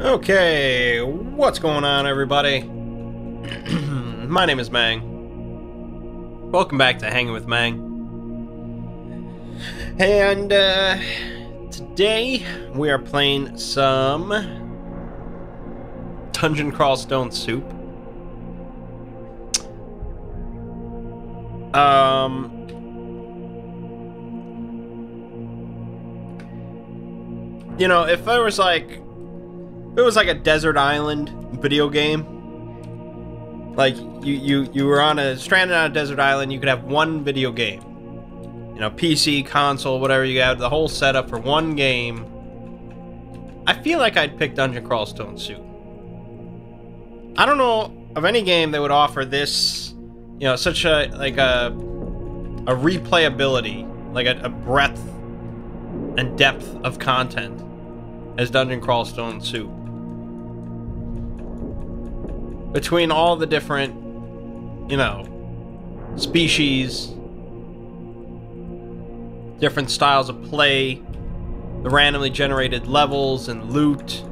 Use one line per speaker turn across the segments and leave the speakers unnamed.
Okay, what's going on, everybody? My name is Mangg. Welcome back to Hanging with Mangg. And today we are playing some Dungeon Crawl Stone Soup. You know, if it was like a desert island video game, like you were stranded on a desert island, you could have one video game. You know, PC, console, whatever you got, the whole setup for one game. I feel like I'd pick Dungeon Crawl Stone Soup. I don't know of any game that would offer this, you know, such a replayability, like a breadth and depth of content as Dungeon Crawl Stone Soup. Between all the different, you know, species, different styles of play, the randomly generated levels and loot,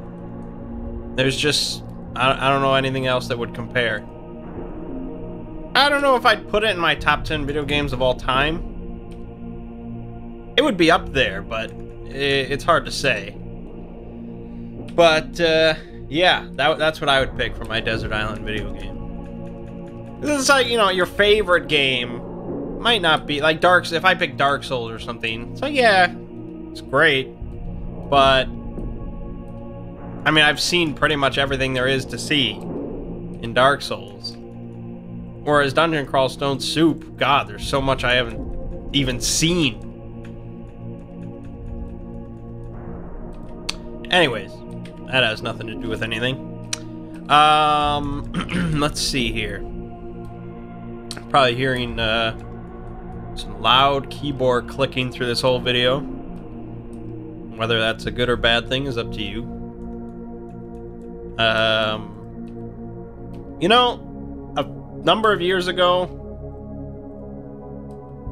there's just, I don't know anything else that would compare. I don't know if I'd put it in my top 10 video games of all time. It would be up there, but it's hard to say. But, yeah, that's what I would pick for my Desert Island video game. This is like, you know, your favorite game might not be, like if I pick Dark Souls or something, it's like, yeah, it's great, but, I mean, I've seen pretty much everything there is to see in Dark Souls. Whereas Dungeon Crawl Stone Soup, God, there's so much I haven't even seen. Anyways, that has nothing to do with anything. Let's see here. Probably hearing some loud keyboard clicking through this whole video. Whether that's a good or bad thing is up to you. You know, a number of years ago,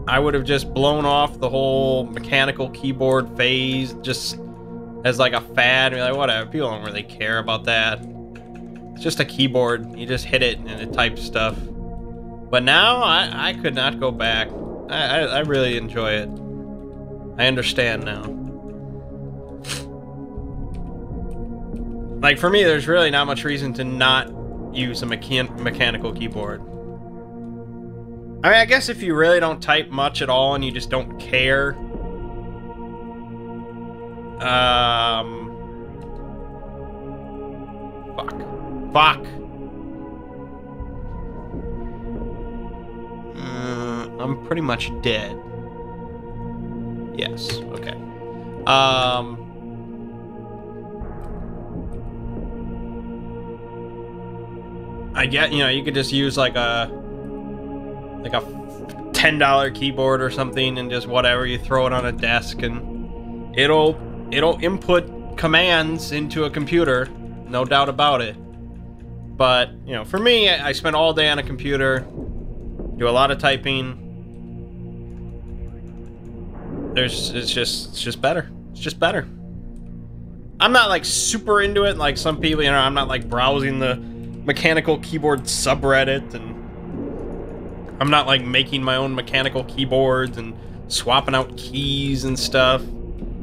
I would have just blown off the whole mechanical keyboard phase, just as like a fad, and be like, whatever, people don't really care about that. It's just a keyboard, you just hit it and it types stuff. But now, I could not go back. I really enjoy it. I understand now. Like, for me, there's really not much reason to not use a mechanical keyboard. I mean, I guess if you really don't type much at all and you just don't care, Fuck. I'm pretty much dead. Yes, okay. I get, you know, you could just use like a $10 keyboard or something and just whatever, you throw it on a desk and it'll input commands into a computer, no doubt about it. But, you know, for me, I spend all day on a computer, do a lot of typing. It's just better. It's just better. I'm not like super into it like some people, you know, I'm not like browsing the mechanical keyboard subreddit, and I'm not like making my own mechanical keyboards and swapping out keys and stuff.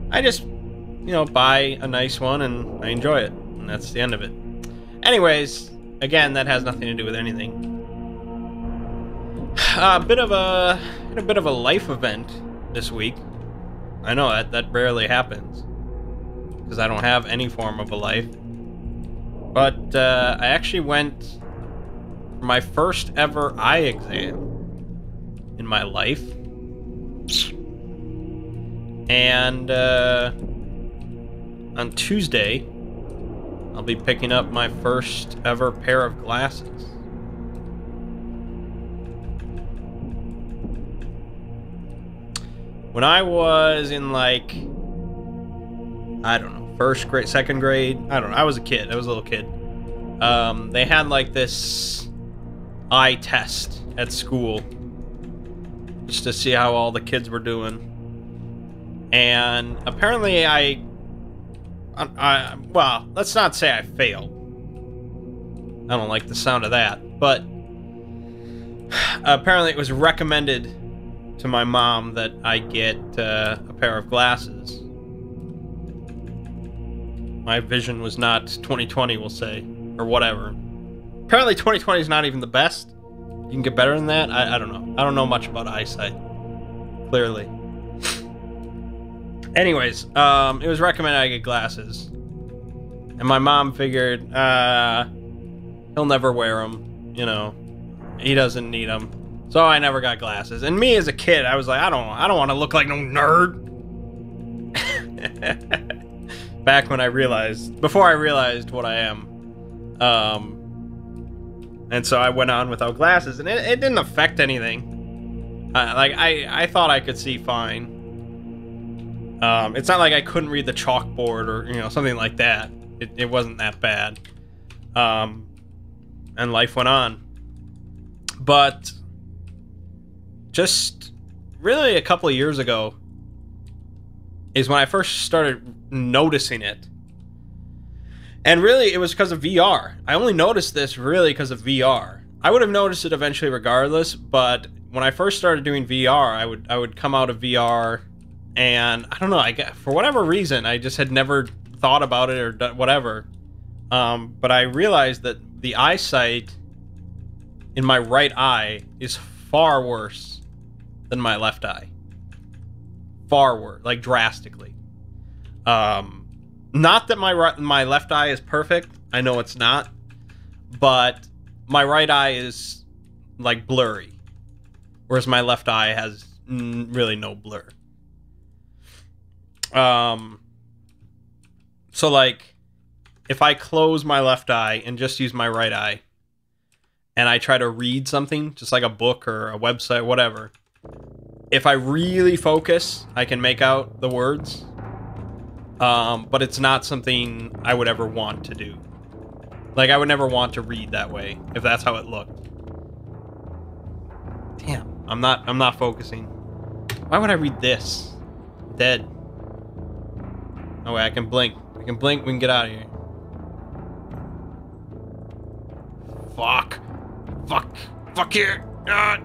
I just, you know, buy a nice one and I enjoy it, and that's the end of it. Anyways, again, that has nothing to do with anything. A bit of a life event this week. I know that rarely happens because I don't have any form of a life. But I actually went for my first ever eye exam in my life. And on Tuesday, I'll be picking up my first ever pair of glasses. When I was in, like, I don't know, first grade, second grade, I don't know, I was a kid, I was a little kid. They had, like, this eye test at school, just to see how all the kids were doing. And apparently I well, let's not say I failed. I don't like the sound of that, but apparently it was recommended to my mom that I get a pair of glasses. My vision was not 20/20, we'll say, or whatever. Apparently 20/20 is not even the best. You can get better than that. I don't know. I don't know much about eyesight, clearly. Anyways, it was recommended I get glasses, and my mom figured he'll never wear them. You know, he doesn't need them. So I never got glasses. And me as a kid, I was like, I don't want to look like no nerd. Back when before I realized what I am. And so I went on without glasses, and it didn't affect anything. Like, I thought I could see fine. It's not like I couldn't read the chalkboard or, you know, something like that. It wasn't that bad. And life went on. But just really a couple of years ago is when I first started noticing it. And really, it was because of VR. I only noticed this really because of VR. I would have noticed it eventually regardless, but when I first started doing VR, I would come out of VR, and I don't know, for whatever reason, I just had never thought about it or done whatever. But I realized that the eyesight in my right eye is far worse than my left eye. Far worse, like drastically. Not that my left eye is perfect. I know it's not, but my right eye is like blurry, whereas my left eye has really no blur. So like, if I close my left eye and just use my right eye, and I try to read something, just like a book or a website, whatever, if I really focus, I can make out the words. But it's not something I would ever want to do. Like, I would never want to read that way, if that's how it looked. Damn, I'm not focusing. Why would I read this? Dead. Oh wait, I can blink. We can blink, we can get out of here. Fuck. Fuck here. God.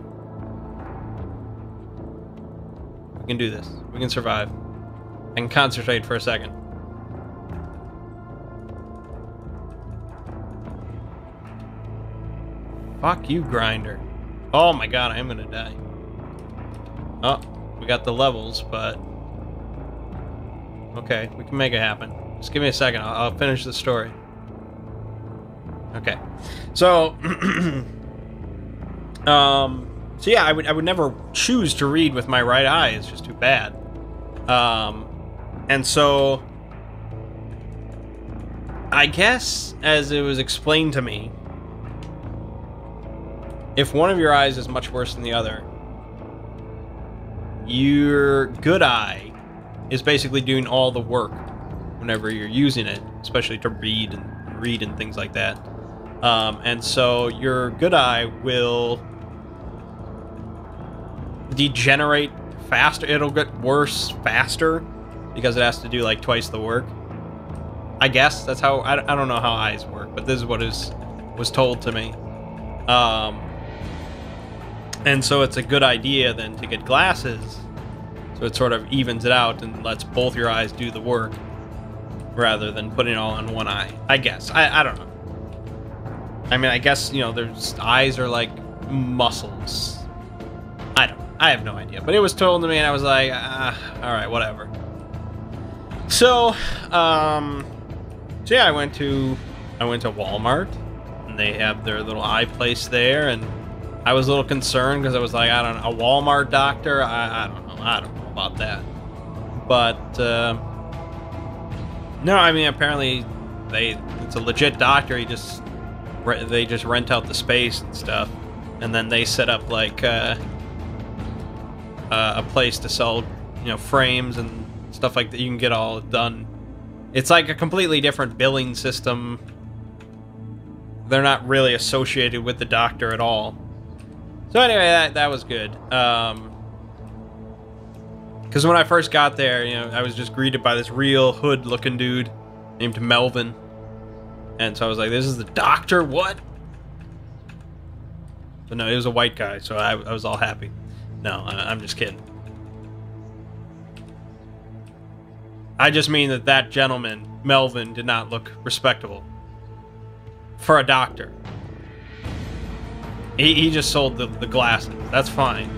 We can do this. We can survive. I can concentrate for a second. Fuck you, grinder. Oh my god, I am gonna die. Oh, we got the levels, but... okay, we can make it happen. Just give me a second, I'll finish the story. Okay. So... so yeah, I would never choose to read with my right eye, it's just too bad. And so, I guess, as it was explained to me, if one of your eyes is much worse than the other, your good eye is basically doing all the work whenever you're using it, especially to read and things like that. And so your good eye will degenerate faster. It'll get worse faster because it has to do like twice the work. I guess that's how, I don't know how eyes work, but this is what was told to me. And so it's a good idea then to get glasses, so it sort of evens it out and lets both your eyes do the work rather than putting it all in one eye. I guess. I don't know. I mean, I guess, you know, there's eyes are like muscles. I don't know. I have no idea. But it was told to me and I was like, alright, whatever. So, yeah, I went to Walmart and they have their little eye place there, and I was a little concerned because I was like, I don't know, a Walmart doctor? I don't know. I don't know about that. But, no, I mean, apparently it's a legit doctor. They just rent out the space and stuff, and then they set up like a place to sell, you know, frames and stuff like that. You can get all done. It's like a completely different billing system. They're not really associated with the doctor at all. So anyway, that was good. Because when I first got there, you know, I was just greeted by this real hood-looking dude. named Melvin. And so I was like, this is the doctor? What? But no, he was a white guy, so I was all happy. No, I'm just kidding. I just mean that gentleman, Melvin, did not look respectable for a doctor. He just sold the glasses. That's fine.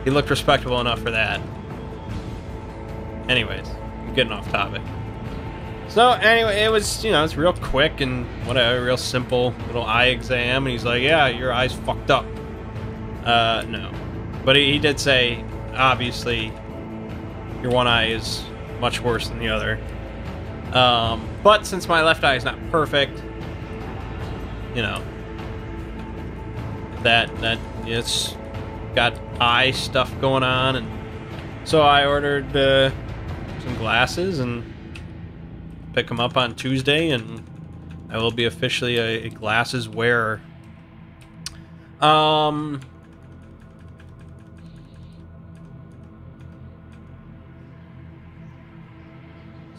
He looked respectable enough for that. Anyways, I'm getting off topic. So anyway, it was, you know, it's real quick and whatever, real simple little eye exam. And he's like, yeah, your eye's fucked up. No. But he did say, obviously, your one eye is much worse than the other. But since my left eye is not perfect, you know, that it's got eye stuff going on, and so I ordered some glasses and pick them up on Tuesday, and I will be officially a glasses wearer. So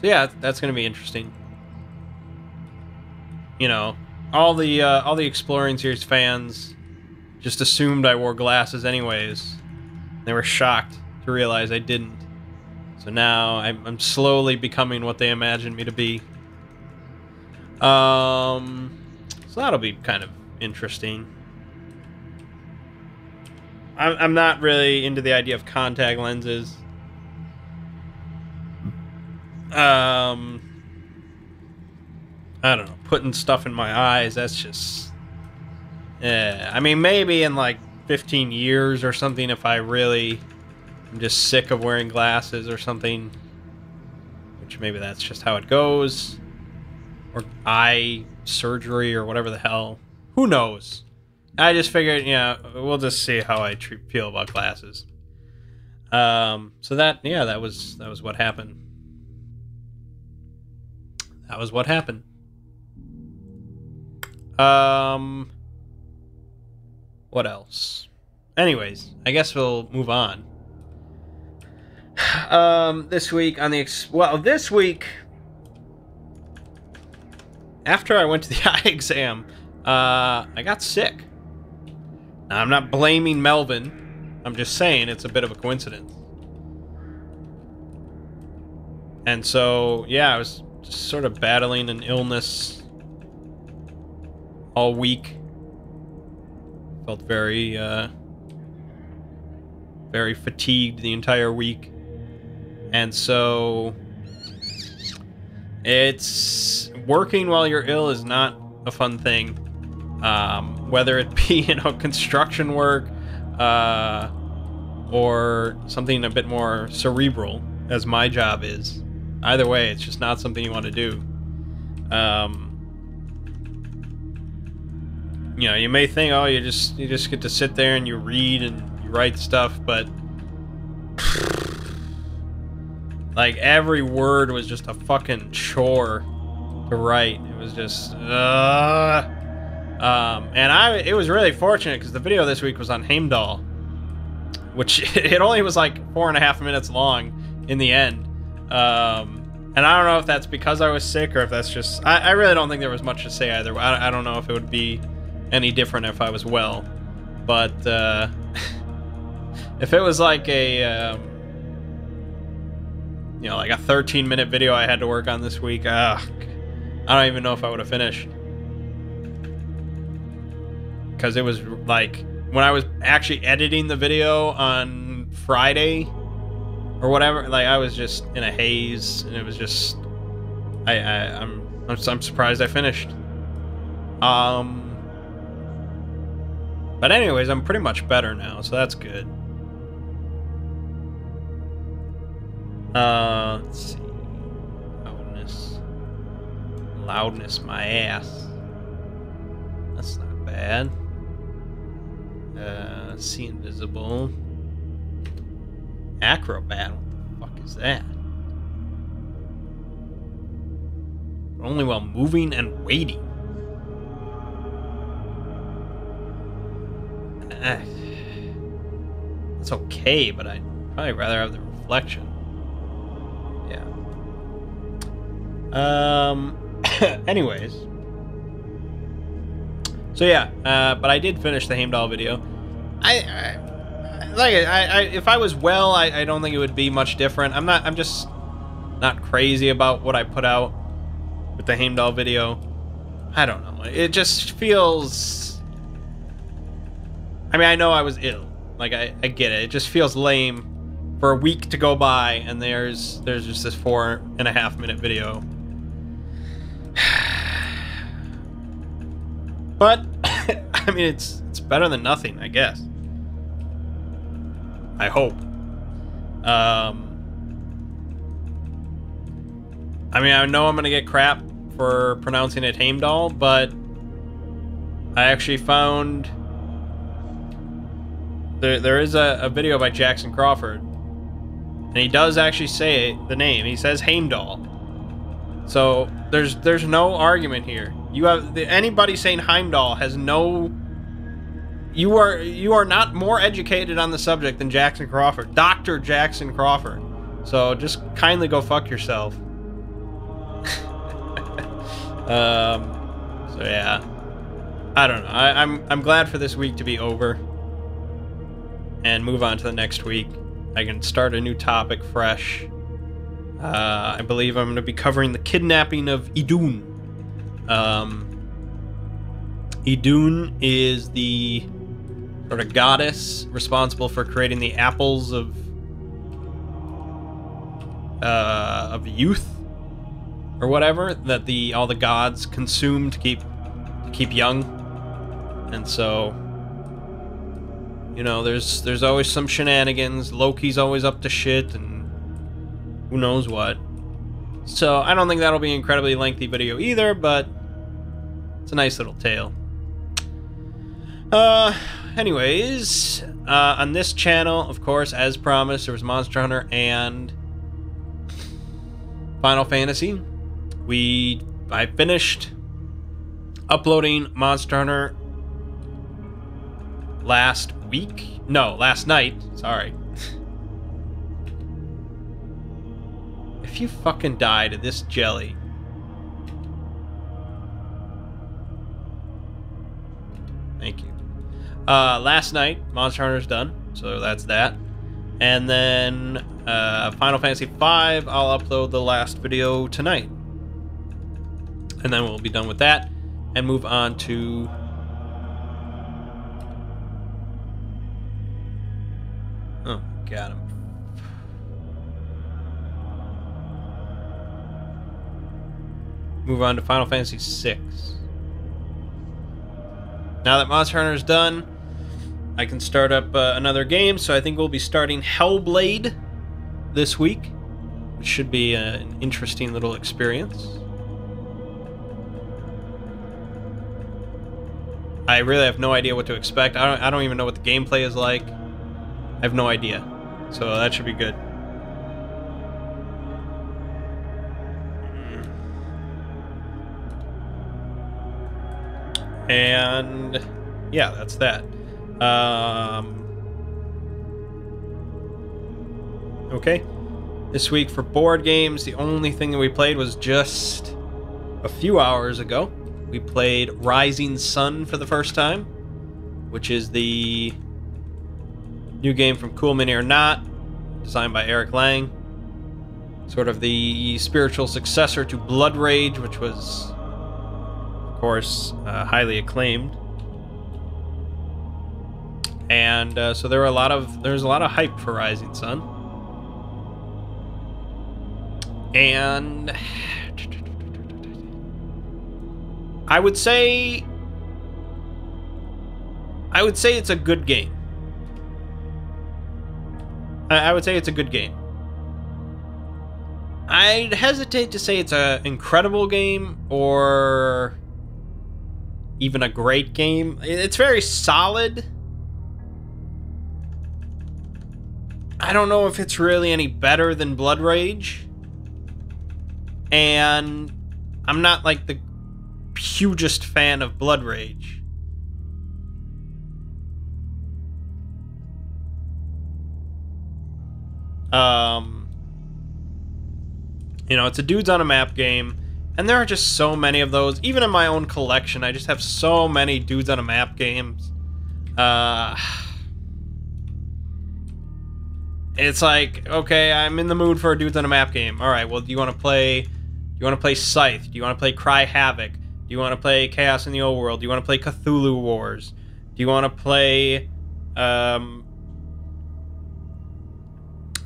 yeah, that's gonna be interesting. You know, all the Exploring Series fans just assumed I wore glasses anyways. They were shocked to realize I didn't. So now I'm slowly becoming what they imagined me to be. So that'll be kind of interesting. I'm not really into the idea of contact lenses. I don't know, putting stuff in my eyes, that's just... Yeah, I mean, maybe in like 15 years or something, if I really am just sick of wearing glasses or something, which maybe that's just how it goes, or eye surgery or whatever the hell. Who knows? I just figured, yeah, we'll just see how I feel about glasses. So that, yeah, that was what happened. That was what happened. What else? Anyways, I guess we'll move on. This week on the this week, after I went to the eye exam, I got sick. Now, I'm not blaming Melvin. I'm just saying it's a bit of a coincidence. And so, yeah, I was just sort of battling an illness all week. Felt very, very fatigued the entire week. And so, it's... working while you're ill is not a fun thing. Whether it be, you know, construction work, or something a bit more cerebral, as my job is. Either way, it's just not something you want to do. You know, you may think, oh, you just get to sit there and you read and you write stuff, but like every word was just a fucking chore to write. It was just, and it was really fortunate because the video this week was on Heimdall, which it only was like 4.5 minutes long in the end. And I don't know if that's because I was sick or if that's just, I really don't think there was much to say either. I don't know if it would be any different if I was well, but if it was like a you know, like a 13-minute video I had to work on this week, I don't even know if I would have finished, because it was like when I was actually editing the video on Friday or whatever, like I was just in a haze, and it was just I'm surprised I finished. But anyways, I'm pretty much better now, so that's good. Let's see. Loudness, my ass. That's not bad. See invisible. Acrobat, what the fuck is that? But only while moving and waiting. It's okay, but I'd probably rather have the reflection. Yeah. Anyways. So yeah, but I did finish the Heimdall video. If I was well, I don't think it would be much different. I'm just not crazy about what I put out with the Heimdall video. I don't know. It just feels... I mean, I know I was ill. Like, I get it. It just feels lame for a week to go by and there's just this 4.5 minute video. But, I mean, it's better than nothing, I guess. I hope. I mean, I know I'm gonna get crap for pronouncing it Heimdall, but I actually found there is a video by Jackson Crawford, and he does actually say the name. He says Heimdall. So there's no argument here. You have anybody saying Heimdall has no. You are not more educated on the subject than Jackson Crawford, Dr. Jackson Crawford. So just kindly go fuck yourself. So yeah, I don't know. I'm glad for this week to be over and move on to the next week. I can start a new topic fresh. I believe I'm going to be covering the kidnapping of Idun. Idun is the sort of goddess responsible for creating the apples of youth or whatever that all the gods consume to keep young. And so, you know, there's always some shenanigans. Loki's always up to shit and who knows what. So I don't think that'll be an incredibly lengthy video either, but it's a nice little tale. Anyways, on this channel, of course, as promised, there was Monster Hunter and Final Fantasy. I finished uploading Monster Hunter last night. Sorry. If you fucking die to this jelly. Thank you. Last night, Monster Hunter's done, so that's that. And then Final Fantasy V, I'll upload the last video tonight. And then we'll be done with that and move on to oh, got him. Move on to Final Fantasy VI. Now that Monster Hunter's done, I can start up another game, so I think we'll be starting Hellblade this week, which should be an interesting little experience. I really have no idea what to expect. I don't even know what the gameplay is like. I have no idea. So that should be good. And yeah, that's that. Okay. This week for board games, the only thing that we played was just a few hours ago. We played Rising Sun for the first time, which is the new game from Cool Mini or Not, designed by Eric Lang. Sort of the spiritual successor to Blood Rage, which was, of course, highly acclaimed. And so there's a lot of hype for Rising Sun. And I would say it's a good game. I would say it's a good game. I'd hesitate to say it's an incredible game or even a great game. It's very solid. I don't know if it's really any better than Blood Rage. And I'm not like the hugest fan of Blood Rage. You know, it's a dudes on a map game. And there are just so many of those. Even in my own collection, I just have so many dudes on a map games. It's like, okay, I'm in the mood for a dudes on a map game. All right, well, do you want to play Scythe? Do you want to play Cry Havoc? Do you want to play Chaos in the Old World? Do you want to play Cthulhu Wars? Do you want to play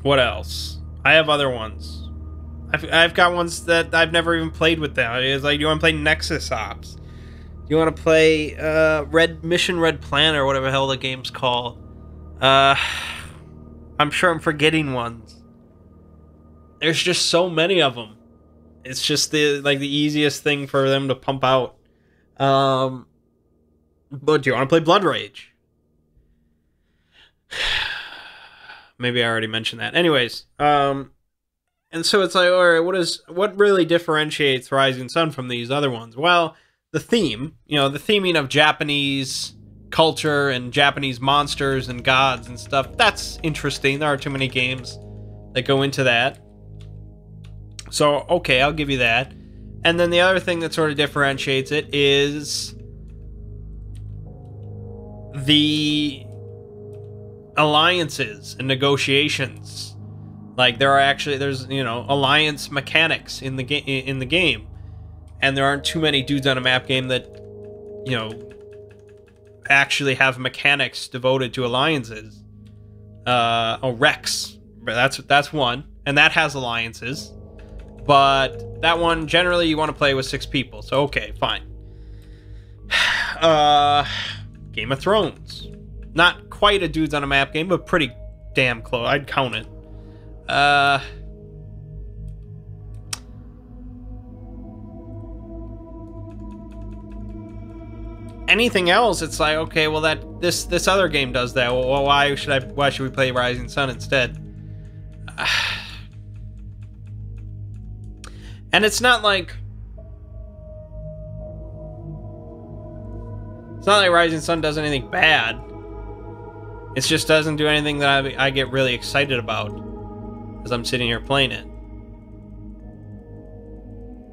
what else? I have other ones. I've got ones that I've never even played with them. It's like, do you want to play Nexus Ops? Do you want to play Mission Red Planet, or whatever the hell the game's called? I'm sure I'm forgetting ones. There's just so many of them. It's just the easiest thing for them to pump out. But do you want to play Blood Rage? Maybe I already mentioned that. Anyways, and so it's like, all right, what really differentiates Rising Sun from these other ones? Well, the theme, the theming of Japanese culture and Japanese monsters and gods and stuff, that's interesting. There are too many games that go into that. So, okay, I'll give you that. And then the other thing that sort of differentiates it is the alliances and negotiations. Like, there's alliance mechanics in the game, and there aren't too many dudes on a map game that actually have mechanics devoted to alliances. Rex, that's one, and that has alliances, but that one generally you want to play with 6 people. So okay, fine. Game of Thrones, not quite a dudes on a map game, but pretty damn close. I'd count it. Anything else, it's like, okay, well, this other game does that. Well, why should we play Rising Sun instead? And it's not like Rising Sun does anything bad. It just doesn't do anything that I get really excited about as I'm sitting here playing it.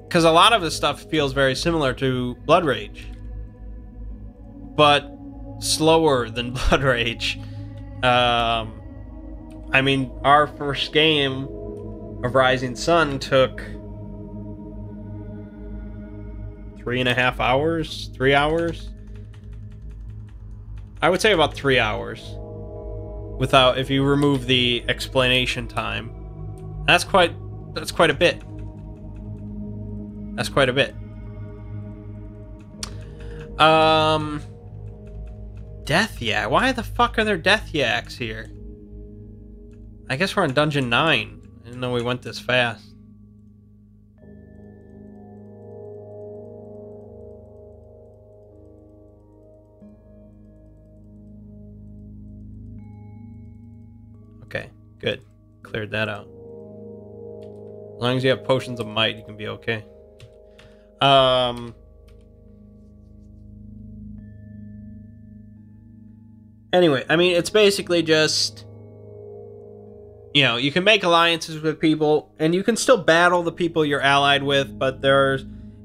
Because a lot of the stuff feels very similar to Blood Rage, but slower than Blood Rage. I mean, our first game of Rising Sun took 3.5 hours, 3 hours. I would say about 3 hours, if you remove the explanation time. That's quite a bit. That's quite a bit. Death Yak. Why the fuck are there Death Yaks here? I guess we're on Dungeon 9. I didn't know we went this fast. Okay, good. Cleared that out. As long as you have potions of might, you can be okay. Anyway, I mean, it's basically just, you can make alliances with people, and you can still battle the people you're allied with, but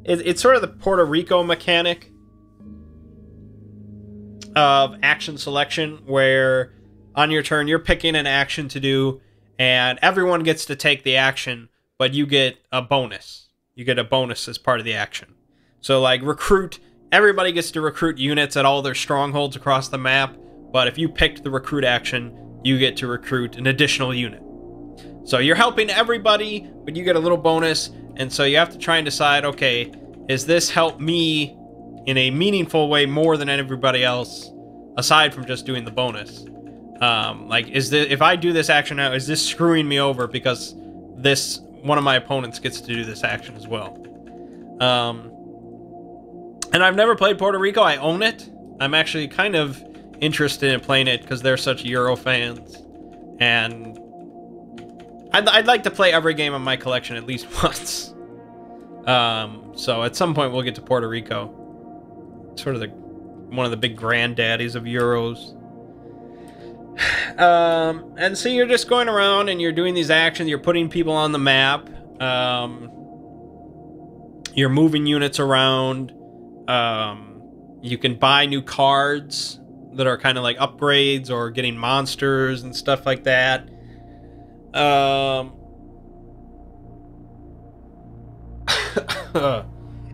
it's sort of the Puerto Rico mechanic of action selection, where on your turn, you're picking an action to do, and everyone gets to take the action, but you get a bonus. You get a bonus as part of the action. So, like, recruit, everybody gets to recruit units at all their strongholds across the map, but if you picked the recruit action, you get to recruit an additional unit. So you're helping everybody, but you get a little bonus, and so you have to try and decide, okay, is this help me in a meaningful way more than everybody else, aside from just doing the bonus? Like, if I do this action now, is this screwing me over because one of my opponents gets to do this action as well? And I've never played Puerto Rico. I own it. I'm actually kind of interested in playing it because they're such Euro fans, and I'd like to play every game in my collection at least once. So at some point we'll get to Puerto Rico. Sort of one of the big granddaddies of Euros. And so you're just going around and you're doing these actions, you're putting people on the map. You're moving units around. You can buy new cards that are kind of like upgrades or getting monsters and stuff like that.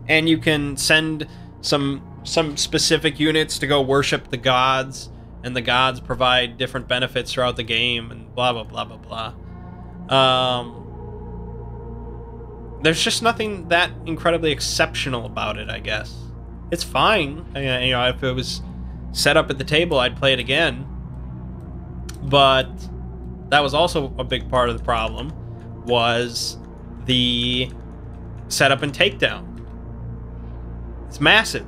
And you can send some specific units to go worship the gods, and the gods provide different benefits throughout the game, and blah blah blah blah blah. There's just nothing that incredibly exceptional about it, I guess. It's fine. You know, if it was set up at the table, I'd play it again. But that was also a big part of the problem, was the setup and takedown. It's massive.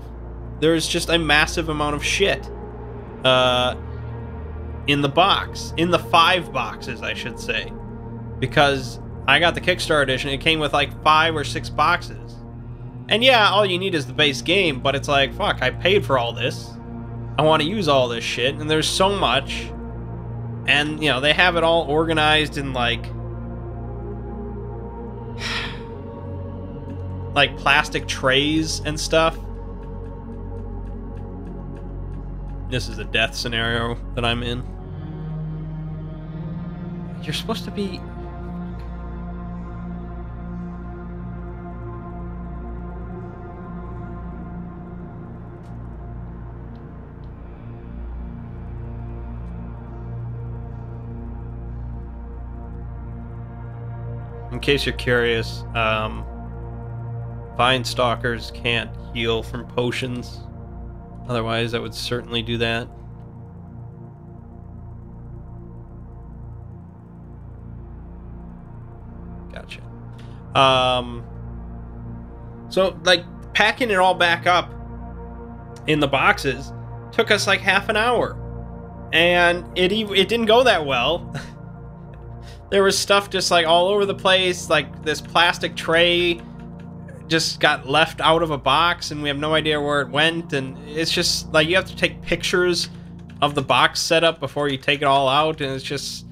There's just a massive amount of shit in the box. In the 5 boxes, I should say. Because I got the Kickstarter edition, it came with like 5 or 6 boxes. And yeah, all you need is the base game, but it's like, fuck, I paid for all this. I want to use all this shit, and there's so much. And, you know, they have it all organized in like plastic trays and stuff. This is a death scenario that I'm in. You're supposed to be... In case you're curious, Vine Stalkers can't heal from potions. Otherwise, I would certainly do that. Gotcha. So, like, packing it all back up in the boxes took us like half an hour. And it didn't go that well. There was stuff just like all over the place, like this plastic tray just got left out of a box and we have no idea where it went, and it's just like you have to take pictures of the box setup before you take it all out, and it's just,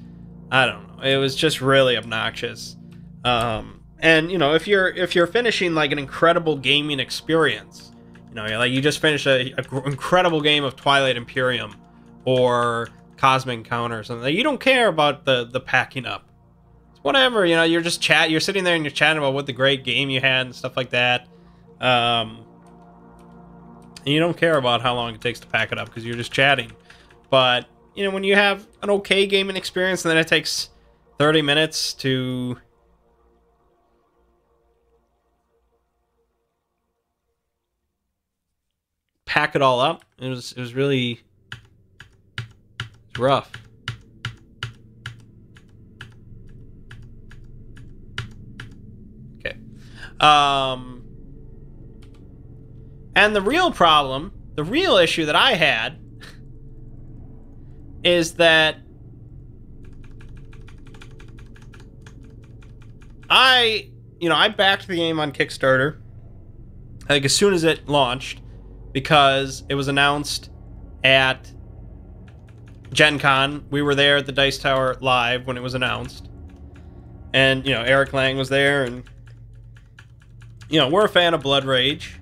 I don't know, it was just really obnoxious. And you know, if you're finishing like an incredible gaming experience, you know, like you just finished a incredible game of Twilight Imperium or Cosmic Encounter or something, you don't care about the packing up. It's whatever, you know, you're just you're sitting there and you're chatting about what the great game you had and stuff like that. And you don't care about how long it takes to pack it up because you're just chatting. But, you know, when you have an okay gaming experience and then it takes 30 minutes to pack it all up, it was really rough. Okay. And the real problem, the real issue that I had is that I backed the game on Kickstarter like as soon as it launched because it was announced at Gen Con. We were there at the Dice Tower live when it was announced. And, you know, Eric Lang was there, and, you know, we're a fan of Blood Rage.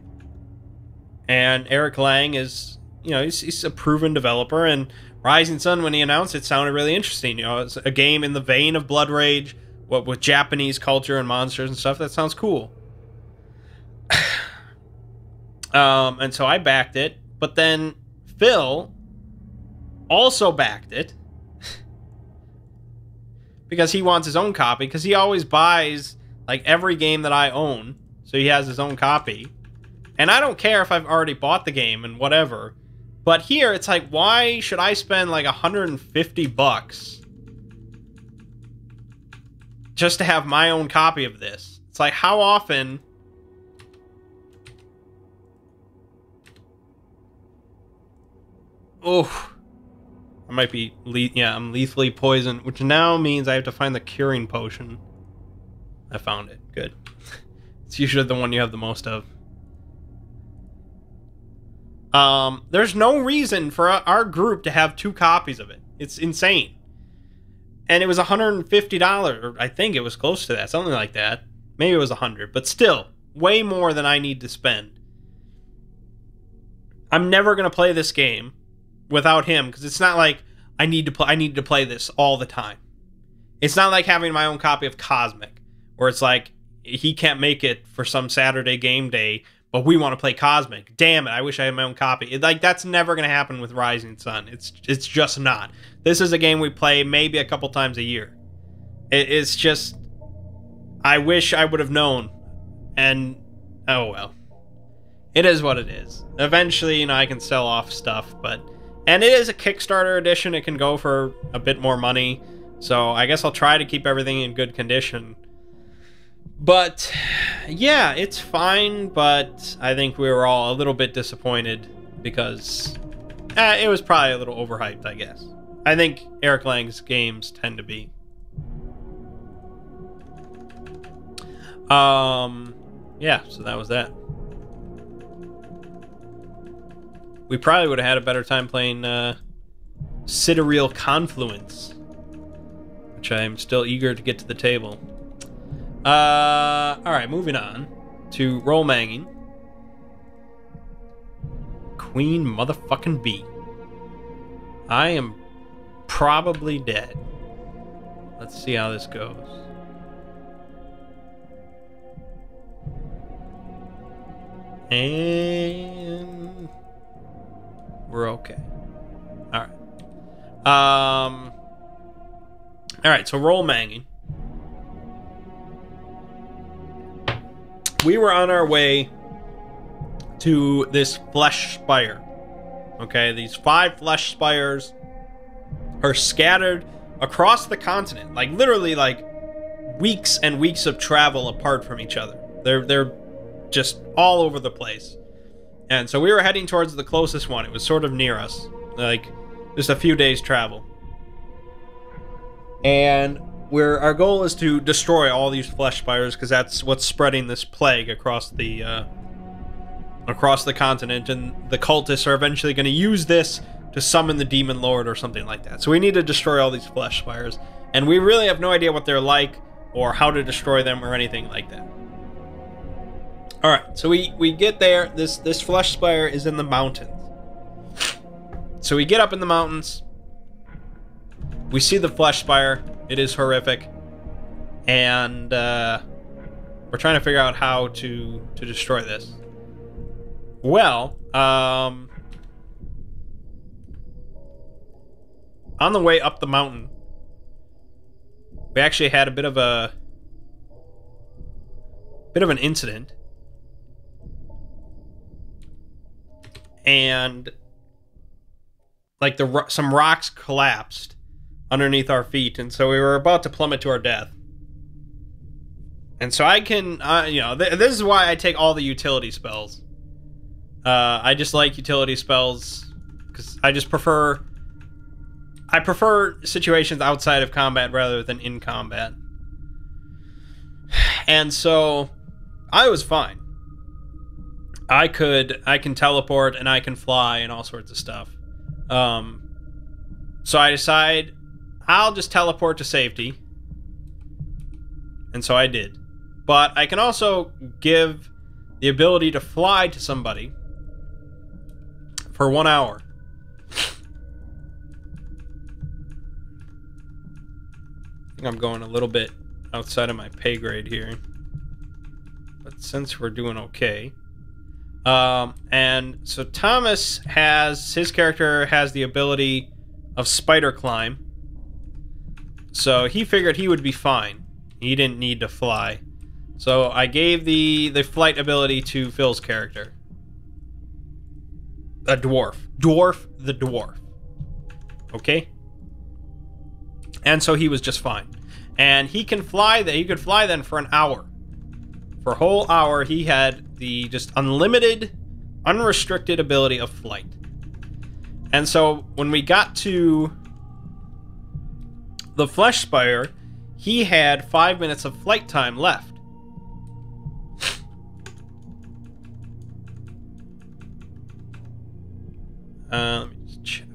And Eric Lang is, you know, he's a proven developer, and Rising Sun, when he announced it, sounded really interesting. You know, it's a game in the vein of Blood Rage, what with Japanese culture and monsters and stuff. That sounds cool. And so I backed it, but then Phil also backed it because he wants his own copy, because he always buys like every game that I own, so he has his own copy. And I don't care if I've already bought the game and whatever, but here it's like, why should I spend like $150 just to have my own copy of this? It's like, how often oh, I might be, I'm lethally poisoned, which now means I have to find the curing potion. I found it. Good. It's usually the one you have the most of. There's no reason for our group to have 2 copies of it. It's insane. And it was $150, or I think it was close to that, something like that. Maybe it was $100, but still, way more than I need to spend. I'm never going to play this game without him, because it's not like I need to play this all the time. It's not like having my own copy of Cosmic, where it's like he can't make it for some Saturday game day, but we want to play Cosmic. Damn it, I wish I had my own copy. Like, that's never going to happen with Rising Sun. It's just not. This is a game we play maybe a couple times a year. It's just, I wish I would have known. And, oh well. It is what it is. Eventually, you know, I can sell off stuff, and it is a Kickstarter edition. It can go for a bit more money. So I guess I'll try to keep everything in good condition. But yeah, it's fine, but I think we were all a little bit disappointed because it was probably a little overhyped, I guess. I think Eric Lang's games tend to be. Yeah, so that was that. We probably would have had a better time playing Sidereal Confluence, which I am still eager to get to the table. Alright, moving on to Roll Manging. Queen motherfucking bee. I am probably dead. Let's see how this goes. And we're okay. Alright. Alright, so Roll Manging. We were on our way to this flesh spire. Okay, these 5 flesh spires are scattered across the continent, like literally like weeks and weeks of travel apart from each other. They're just all over the place. And so we were heading towards the closest one. It was sort of near us, like just a few days travel. And our goal is to destroy all these flesh spires, because that's what's spreading this plague across the continent, and the cultists are eventually going to use this to summon the demon lord or something like that. So we need to destroy all these flesh spires, and we really have no idea what they're like or how to destroy them or anything like that. All right, so we get there. This flesh spire is in the mountains. So we get up in the mountains. We see the flesh spire. It is horrific, and we're trying to figure out how to destroy this. Well, on the way up the mountain, we actually had a bit of an incident, and like some rocks collapsed underneath our feet, and so we were about to plummet to our death. And so I can, you know, this is why I take all the utility spells. I just like utility spells because I prefer situations outside of combat rather than in combat. And so I was fine. I can teleport and I can fly and all sorts of stuff. So I decide I'll just teleport to safety. And so I did. But I can also give the ability to fly to somebody for 1 hour. I think I'm going a little bit outside of my pay grade here. But since we're doing okay. And so Thomas his character has the ability of spider climb. So he figured he would be fine. He didn't need to fly. So I gave the flight ability to Phil's character. A dwarf. Dwarf the dwarf. Okay? And so he was just fine. And he can fly he could fly then for an hour. For a whole hour he had the just unlimited, unrestricted ability of flight. And so when we got to the flesh spire, he had 5 minutes of flight time left. Let me just check.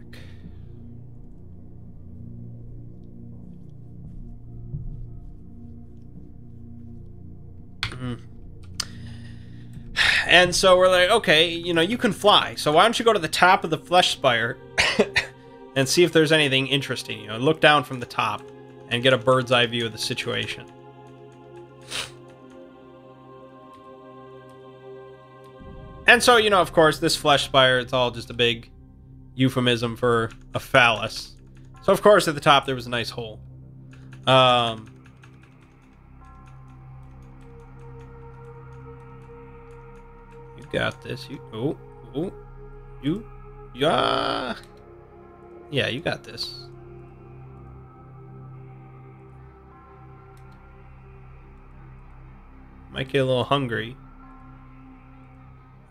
And so we're like, okay, you know, you can fly. So why don't you go to the top of the flesh spire and see if there's anything interesting. You know, look down from the top and get a bird's eye view of the situation. And so, you know, of course, this flesh spire, it's all just a big euphemism for a phallus. So, of course, at the top, there was a nice hole. You got this. Yeah, you got this. Might get a little hungry.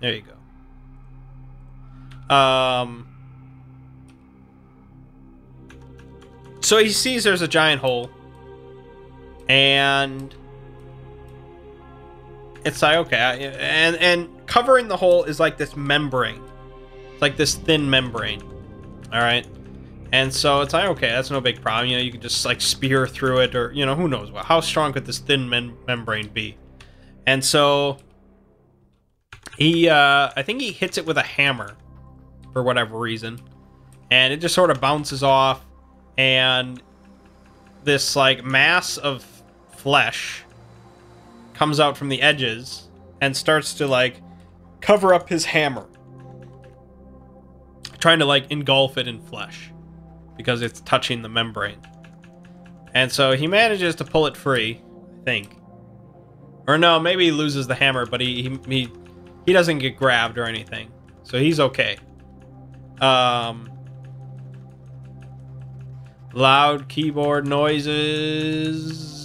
There you go. So he sees there's a giant hole, and it's like, okay, and covering the hole is like this membrane. It's like this thin membrane. All right. And so it's like, okay, that's no big problem. You know, you can just like spear through it, or, you know, who knows what. How strong could this thin membrane be? And so he, I think he hits it with a hammer for whatever reason, and it just sort of bounces off, and this like mass of flesh comes out from the edges and starts to like cover up his hammer, trying to like engulf it in flesh because it's touching the membrane. And so he manages to pull it free, I think. Or no, maybe he loses the hammer, but he doesn't get grabbed or anything. So he's okay. Loud keyboard noises.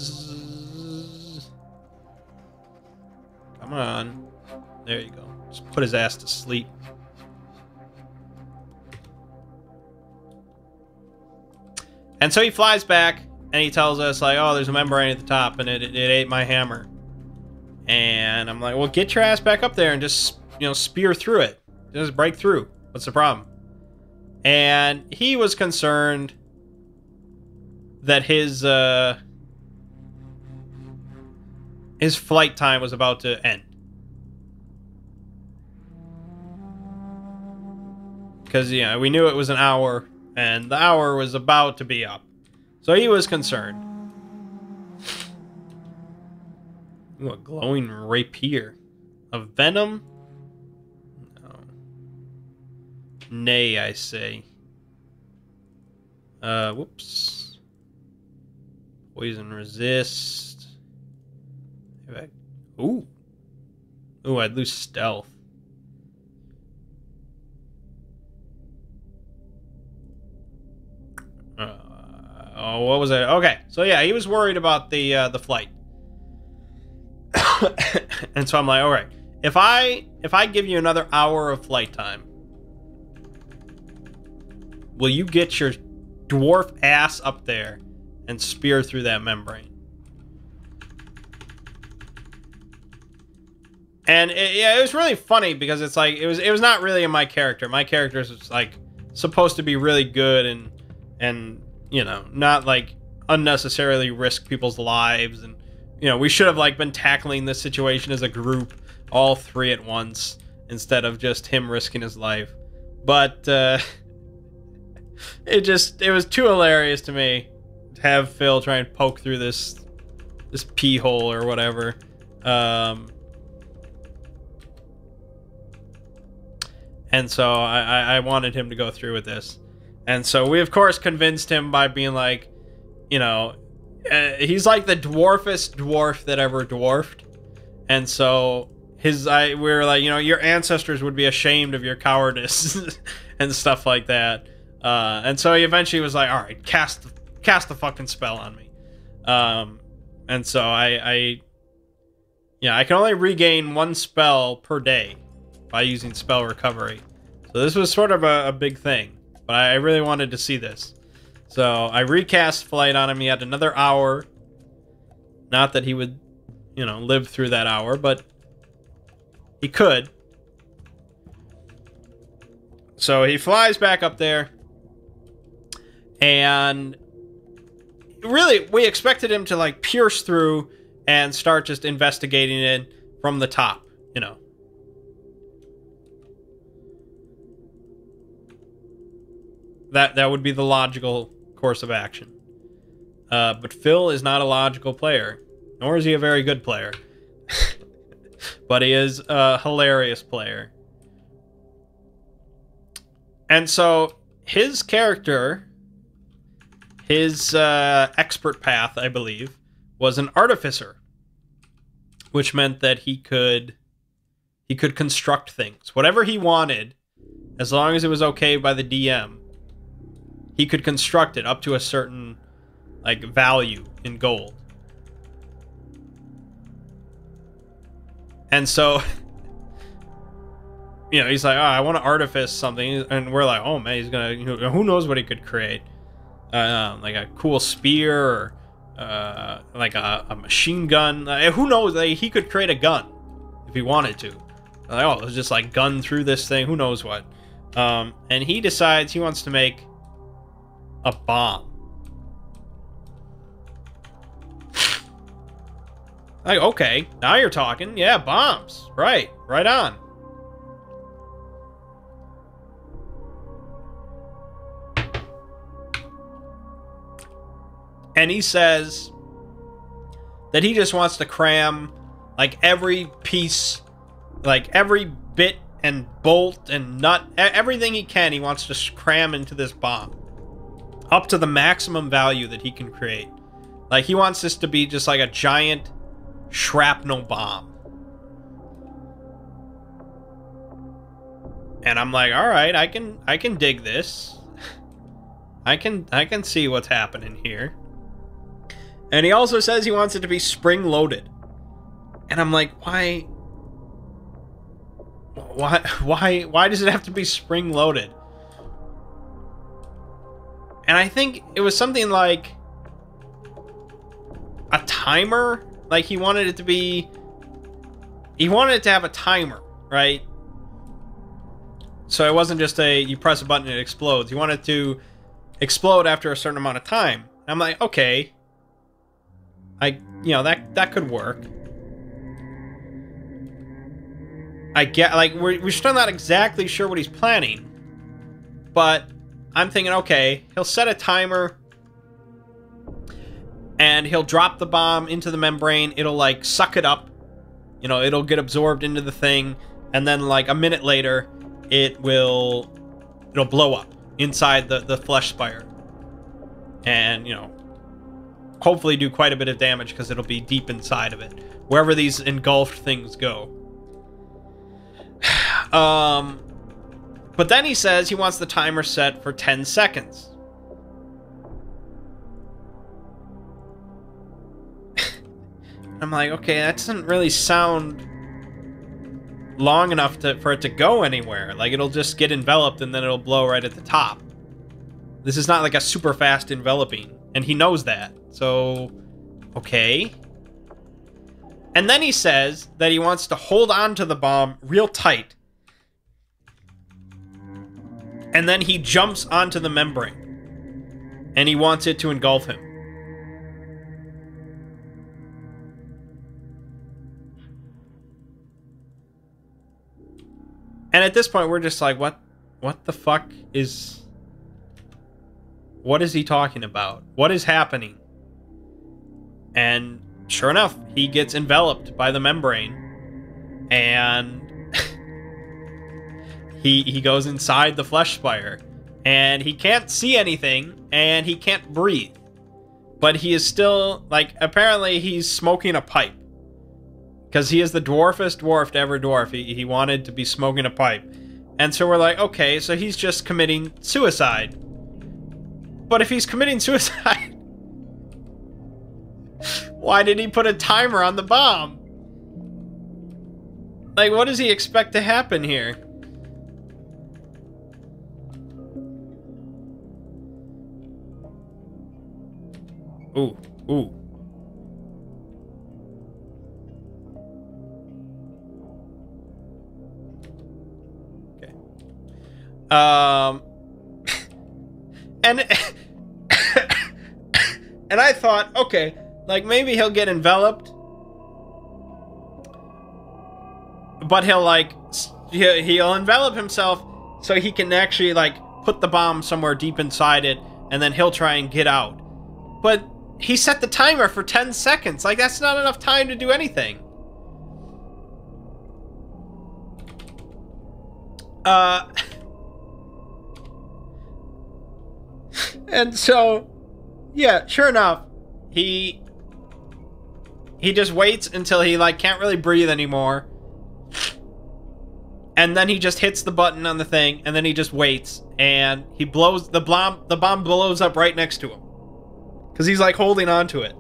Come on. There you go. Just put his ass to sleep. And so he flies back, and he tells us, like, oh, there's a membrane at the top, and it ate my hammer. And I'm like, well, get your ass back up there and just, you know, spear through it. Just break through. What's the problem? And he was concerned that his flight time was about to end. Because, you know, we knew it was an hour, and the hour was about to be up. So he was concerned. Ooh, a glowing rapier. A venom? No. Nay, I say. Whoops. Poison resist. Ooh. Ooh, I'd lose stealth. Oh, what was it? Okay, so yeah, he was worried about the flight. And so I'm like, all right, if I give you another hour of flight time, will you get your dwarf ass up there and spear through that membrane? And yeah, it was really funny because it's like it was not really in my character. My character is like supposed to be really good and you know, not like unnecessarily risk people's lives, and you know, we should have like been tackling this situation as a group, all three at once, instead of just him risking his life. But it was too hilarious to me to have Phil try and poke through this pee hole or whatever. And so I wanted him to go through with this. And so we, of course, convinced him by being like, you know, he's like the dwarfest dwarf that ever dwarfed. And so we were like, you know, your ancestors would be ashamed of your cowardice and stuff like that. And so he eventually was like, all right, cast the fucking spell on me. And so I can only regain one spell per day by using spell recovery. So this was sort of a big thing. But I really wanted to see this. So I recast flight on him. He had another hour. Not that he would, you know, live through that hour, but he could. So he flies back up there. And really, we expected him to like pierce through and start just investigating it from the top, you know. That would be the logical course of action. But Phil is not a logical player, nor is he a very good player. But he is a hilarious player. And so his character, his expert path, I believe, was an artificer, which meant that he could construct things. Whatever he wanted, as long as it was okay by the DM, he could construct it up to a certain, like, value in gold. And so, you know, he's like, oh, I want to artifice something. And we're like, oh, man, he's going to, you know, who knows what he could create. Like a cool spear, or like a machine gun. Who knows? Like, he could create a gun if he wanted to. Like, oh, let's just, like, gun through this thing. Who knows what. And he decides he wants to make a bomb. Like, okay, now you're talking. Yeah, bombs. Right on. And he says that he just wants to cram, like, every piece, like, every bit and bolt and nut, everything he can, he wants to cram into this bomb. Up to the maximum value that he can create. Like, he wants this to be just like a giant shrapnel bomb. And I'm like, all right, I can dig this. I can see what's happening here. And he also says he wants it to be spring loaded. And I'm like, why does it have to be spring loaded? And I think it was something like a timer. Like, he wanted it to be... He wanted it to have a timer, right? So it wasn't just a, you press a button and it explodes. He wanted it to explode after a certain amount of time. And I'm like, okay. You know, that could work. I get, like, we're still not exactly sure what he's planning. But I'm thinking, okay, he'll set a timer... and he'll drop the bomb into the membrane. It'll, like, suck it up. You know, it'll get absorbed into the thing. And then, like, a minute later, it'll blow up inside the flesh spire. And, you know, hopefully do quite a bit of damage because it'll be deep inside of it. Wherever these engulfed things go. But then he says he wants the timer set for 10 seconds. I'm like, okay, that doesn't really sound long enough for it to go anywhere. Like, it'll just get enveloped and then it'll blow right at the top. This is not like a super fast enveloping, and he knows that. So, okay. And then he says that he wants to hold on to the bomb real tight. And then he jumps onto the membrane. And he wants it to engulf him. And at this point, we're just like, what the fuck is... What is he talking about? What is happening? And sure enough, he gets enveloped by the membrane. And he goes inside the flesh spire. And he can't see anything. And he can't breathe. But he is still, like, apparently he's smoking a pipe. Because he is the dwarfest dwarf to ever dwarf. He wanted to be smoking a pipe. And so we're like, okay, so he's just committing suicide. But if he's committing suicide, why did he put a timer on the bomb? Like, what does he expect to happen here? Ooh, ooh. And and I thought, okay, like maybe he'll get enveloped, but he'll like he'll envelop himself so he can actually like put the bomb somewhere deep inside it, and then he'll try and get out. But he set the timer for 10 seconds. Like, that's not enough time to do anything. And so, yeah, sure enough, he just waits until he, like, can't really breathe anymore. And then he just hits the button on the thing, and then he just waits, and he blows the bomb blows up right next to him. Because he's, like, holding on to it.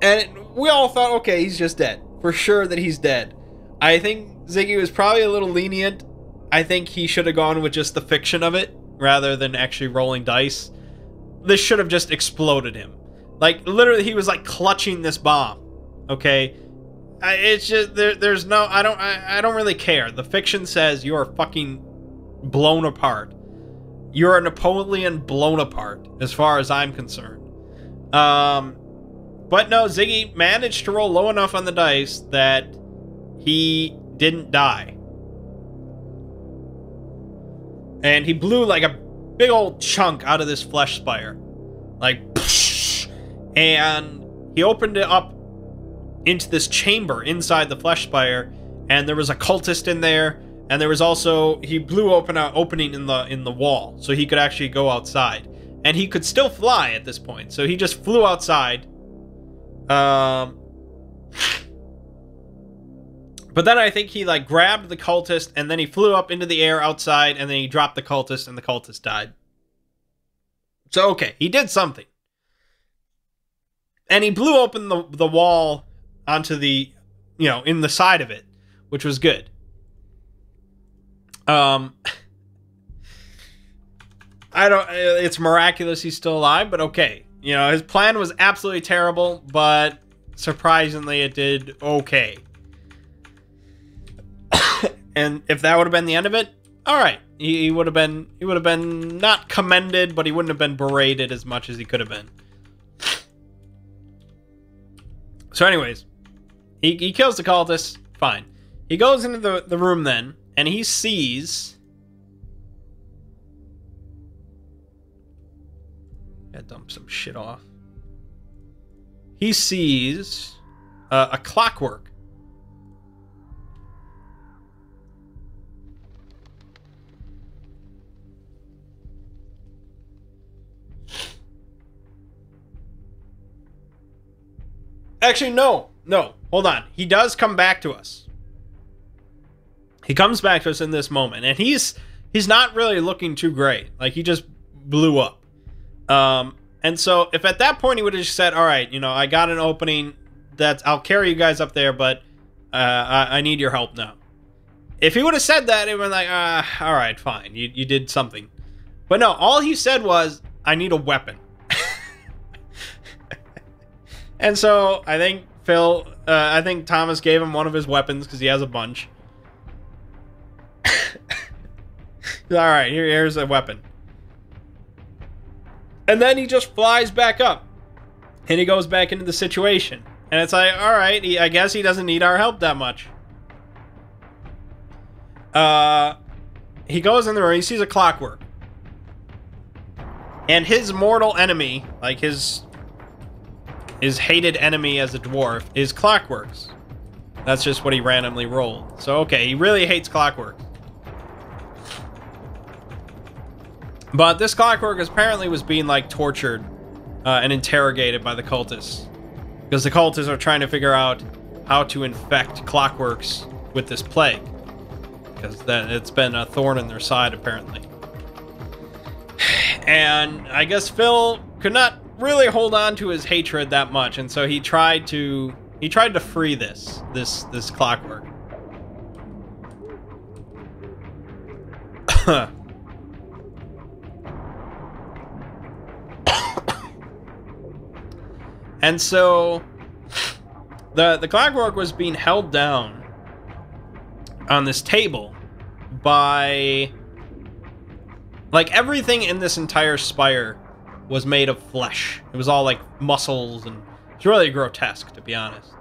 And we all thought, okay, he's just dead. For sure that he's dead. I think Ziggy was probably a little lenient. I think he should have gone with just the fiction of it, rather than actually rolling dice. This should have just exploded him. Like, literally, he was, like, clutching this bomb. Okay? It's just, there's no, I don't really care. The fiction says you are fucking blown apart. You're a Napoleon blown apart, as far as I'm concerned. But no, Ziggy managed to roll low enough on the dice that he didn't die. And he blew like a big old chunk out of this flesh spire. Like, and he opened it up into this chamber inside the flesh spire, and there was a cultist in there, and there was also, he blew open an opening in the wall, so he could actually go outside. And he could still fly at this point, so he just flew outside. But then I think he, like, grabbed the cultist, and then he flew up into the air outside, and then he dropped the cultist, and the cultist died. So, okay, he did something. And he blew open the wall onto the, you know, in the side of it, which was good. It's miraculous he's still alive, but okay. You know, his plan was absolutely terrible, but surprisingly it did okay. And if that would have been the end of it, all right. He would have been not commended, but he wouldn't have been berated as much as he could have been. So anyways, he kills the cultist, fine. He goes into the room then, and he sees... Gotta dump some shit off. He sees a clockwork. Actually, no, hold on. He does come back to us. He comes back to us in this moment, and he's not really looking too great. Like, he just blew up. And so if at that point he would have just said, all right, you know, I got an opening, I'll carry you guys up there, but I need your help now. If he would have said that, it would have been like, all right, fine, you did something. But no, all he said was, I need a weapon. And so I think I think Thomas gave him one of his weapons because he has a bunch. All right, here's a weapon. And then he just flies back up. And he goes back into the situation. And it's like, all right, I guess he doesn't need our help that much. He goes in the room, he sees a clockwork. And his mortal enemy, like his hated enemy as a dwarf, is clockworks. That's just what he randomly rolled. So, okay, he really hates clockwork. But this clockwork apparently was being, like, tortured and interrogated by the cultists. Because the cultists are trying to figure out how to infect clockworks with this plague. Because it's been a thorn in their side, apparently. And I guess Phil could not really hold on to his hatred that much, and so he tried to free this clockwork. And so the clockwork was being held down on this table by, like, everything in this entire spire was made of flesh. It was all like muscles, and it's really grotesque, to be honest.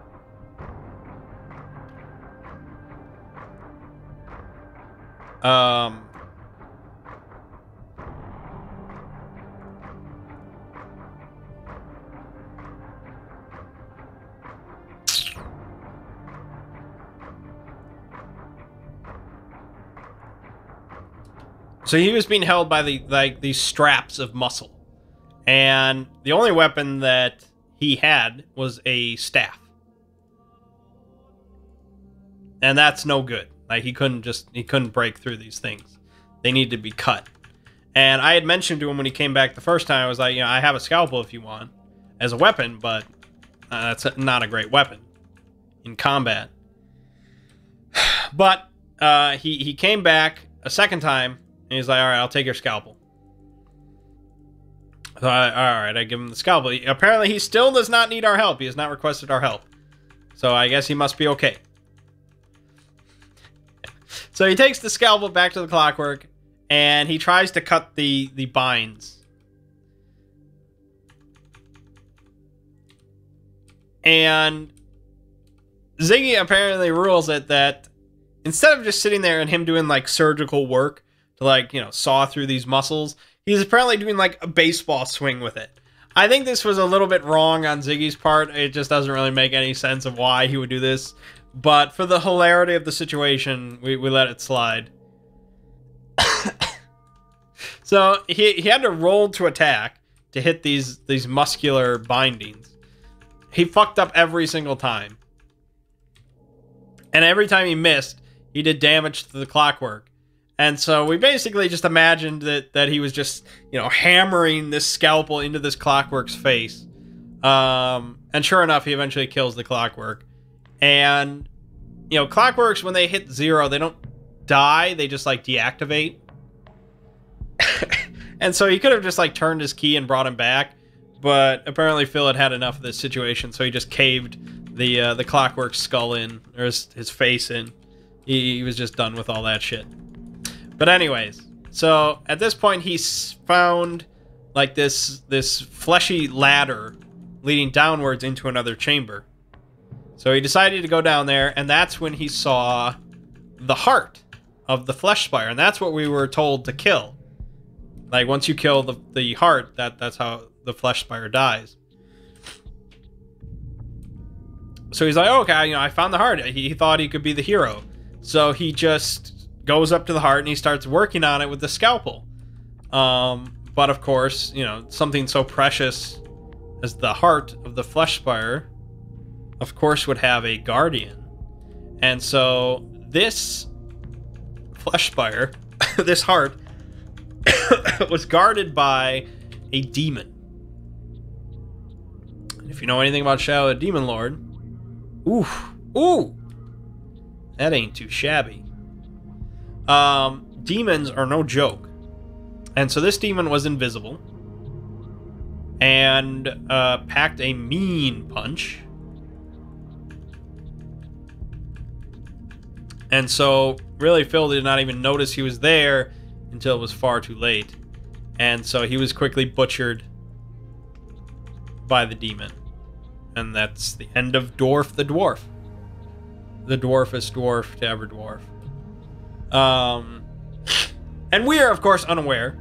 So he was being held by these straps of muscle. And the only weapon that he had was a staff. And that's no good. Like, he couldn't break through these things. They need to be cut. And I had mentioned to him when he came back the first time, I was like, you know, I have a scalpel if you want as a weapon, but that's not a great weapon in combat. But he came back a second time, and he's like, all right, I'll take your scalpel. So all right, I give him the scalpel. Apparently, he still does not need our help. He has not requested our help. So I guess he must be okay. So he takes the scalpel back to the clockwork, and he tries to cut the binds. And Ziggy apparently rules it that instead of just sitting there and him doing like surgical work to like, you know, saw through these muscles, he's apparently doing like a baseball swing with it. I think this was a little bit wrong on Ziggy's part. It just doesn't really make any sense of why he would do this. But for the hilarity of the situation, we let it slide. So he had to roll to attack to hit these muscular bindings. He fucked up every single time. And every time he missed, he did damage to the clockwork. And so we basically just imagined that he was just, you know, hammering this scalpel into this clockwork's face. And sure enough, he eventually kills the clockwork. And, you know, clockworks, when they hit 0, they don't die. They just, like, deactivate. And so he could have just, like, turned his key and brought him back. But apparently Phil had enough of this situation, so he just caved the clockwork skull in, or his face in. He was just done with all that shit. But anyways, so at this point he's found like this fleshy ladder leading downwards into another chamber. So he decided to go down there, and that's when he saw the heart of the flesh spire, and that's what we were told to kill. Like, once you kill the heart, that's how the flesh spire dies. So he's like, oh, okay, you know, I found the heart. He thought he could be the hero. So he just goes up to the heart and he starts working on it with the scalpel. But of course, you know, something so precious as the heart of the flesh spire, of course, would have a guardian. And so this flesh spire, this heart, was guarded by a demon. And if you know anything about Shadow the Demon Lord, ooh, that ain't too shabby. Demons are no joke. And so this demon was invisible and packed a mean punch. And so really Phil did not even notice he was there until it was far too late. And so he was quickly butchered by the demon. And that's the end of Dwarf the Dwarf. The dwarfest dwarf to ever dwarf. And we are, of course, unaware.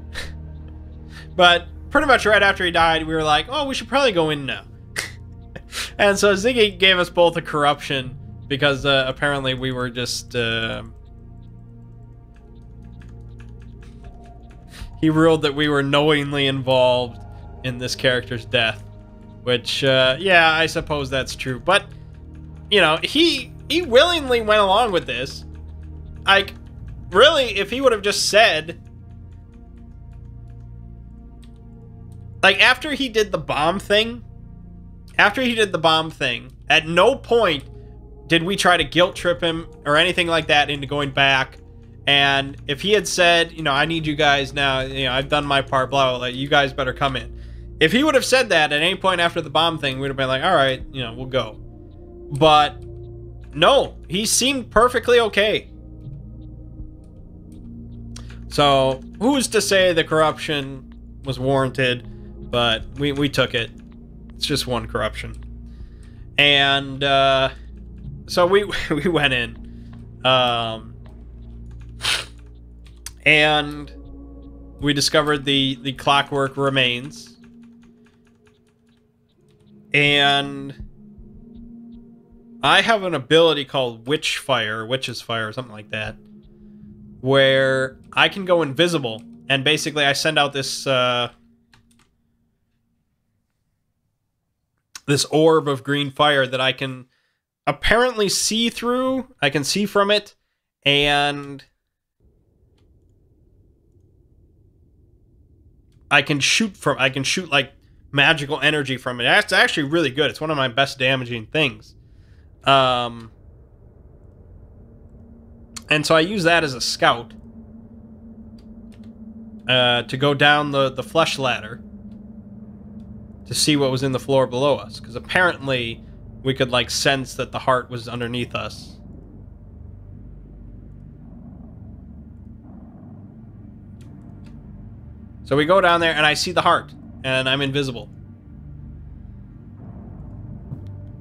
But pretty much right after he died, we were like, oh, we should probably go in now. And so Ziggy gave us both a corruption because apparently we were just... he ruled that we were knowingly involved in this character's death. Which, yeah, I suppose that's true. But, you know, he willingly went along with this. Like, really, if he would have just said... Like, after he did the bomb thing, at no point did we try to guilt trip him or anything like that into going back. And if he had said, you know, I need you guys now, you know, I've done my part, blah, blah, blah, you guys better come in. If he would have said that at any point after the bomb thing, we'd have been like, all right, you know, we'll go. But no, he seemed perfectly okay. So who's to say the corruption was warranted? But we took it. It's just one corruption. And so we went in. And we discovered the clockwork remains. And I have an ability called Witch's Fire, or something like that. where I can go invisible, and basically I send out this this orb of green fire that I can apparently see through. I can see from it, and I can shoot like magical energy from it. That's actually really good. It's one of my best damaging things. And so I use that as a scout to go down the flesh ladder to see what was in the floor below us, because apparently we could like sense that the heart was underneath us. So we go down there, and I see the heart, and I'm invisible.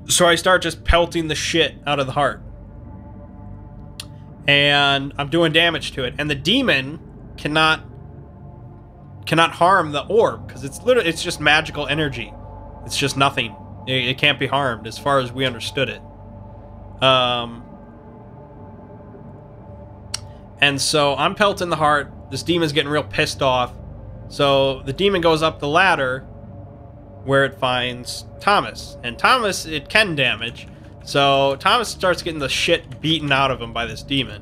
So I start just pelting the shit out of the heart. And I'm doing damage to it. And the demon cannot harm the orb, because it's just magical energy. It's just nothing. It can't be harmed, as far as we understood it. And so I'm pelting the heart. This demon's getting real pissed off. So the demon goes up the ladder where it finds Thomas. And Thomas, it can damage. So Thomas starts getting the shit beaten out of him by this demon.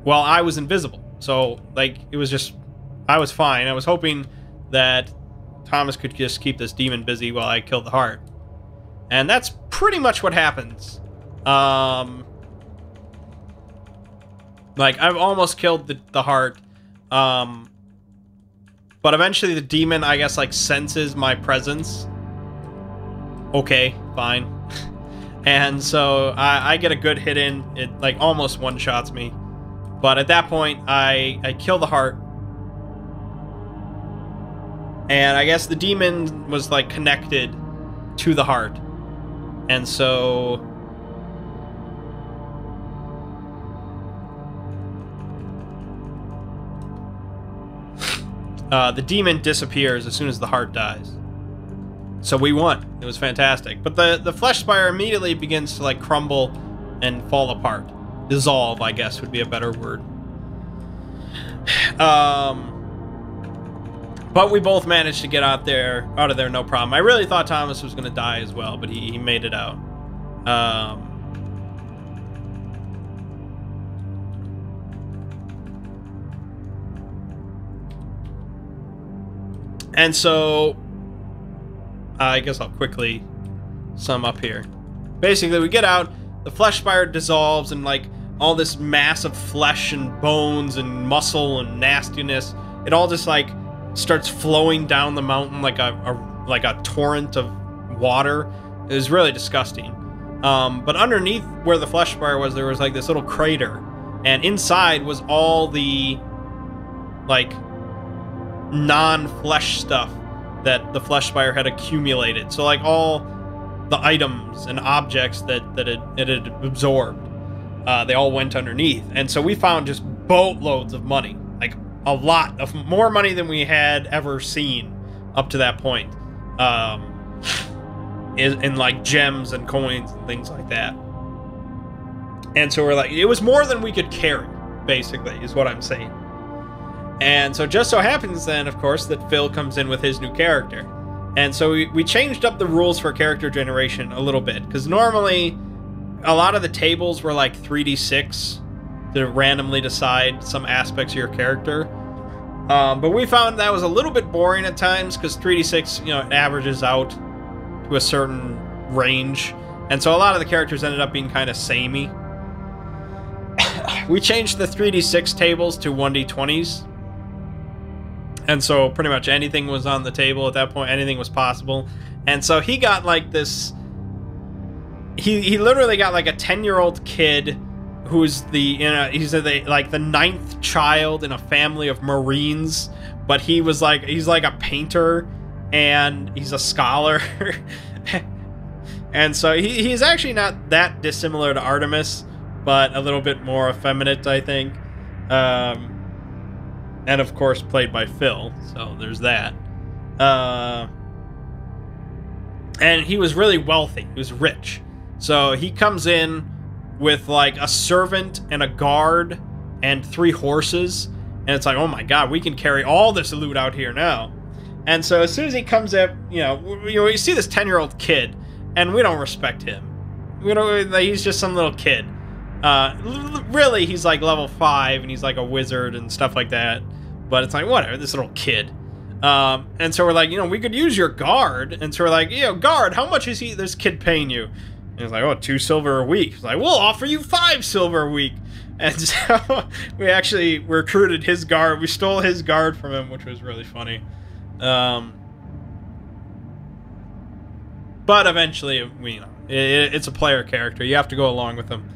While I was invisible. So, like, it was just... I was fine. I was hoping that Thomas could just keep this demon busy while I killed the heart. And that's pretty much what happens. Like, I've almost killed the heart. But eventually the demon, I guess, like, senses my presence. Okay, fine. And so I get a good hit in. It, like, almost one-shots me. But at that point, I kill the heart. And I guess the demon was, like, connected to the heart. And so... the demon disappears as soon as the heart dies. So we won. It was fantastic. But the flesh spire immediately begins to, like, crumble and fall apart. Dissolve, I guess, would be a better word. But we both managed to get out of there no problem. I really thought Thomas was going to die as well, but he made it out. And so, I guess I'll quickly sum up here. Basically, we get out, the flesh spire dissolves, and like all this mass of flesh and bones and muscle and nastiness, it all just like starts flowing down the mountain like a torrent of water. It was really disgusting. But underneath where the flesh spire was, there was like this little crater, and inside was all the like non-flesh stuff that the flesh spire had accumulated. So like all the items and objects that it had absorbed, they all went underneath. And so we found just boatloads of money, like a lot of more money than we had ever seen up to that point, in like gems and coins and things like that. And so we're like, it was more than we could carry, basically, is what I'm saying. And so just so happens then, of course, that Phil comes in with his new character. And so we changed up the rules for character generation a little bit, because normally a lot of the tables were like 3d6 to randomly decide some aspects of your character. But we found that was a little bit boring at times, because 3d6, you know, it averages out to a certain range. And so a lot of the characters ended up being kind of samey. We changed the 3d6 tables to 1d20s. And so pretty much anything was on the table at that point. Anything was possible. And so he got like this... He literally got like a 10-year-old kid who's the... he's like the 9th child in a family of Marines. But he's like a painter. And he's a scholar. And so he's actually not that dissimilar to Artemis, but a little bit more effeminate, I think. And of course played by Phil, so there's that. And he was really wealthy. He was rich. So he comes in with like a servant and a guard and 3 horses. And it's like, oh my god, we can carry all this loot out here now. And so as soon as he comes up, you see this 10-year-old kid, and we don't respect him. He's just some little kid. Really, he's like level 5, and he's like a wizard and stuff like that. But it's like, whatever, this little kid. And so we're like, we could use your guard. And so we're like, guard, how much is this kid paying you? And he's like, oh, 2 silver a week. He's like, we'll offer you 5 silver a week. And so we actually recruited his guard. We stole his guard from him, which was really funny. But eventually, it's a player character. You have to go along with him.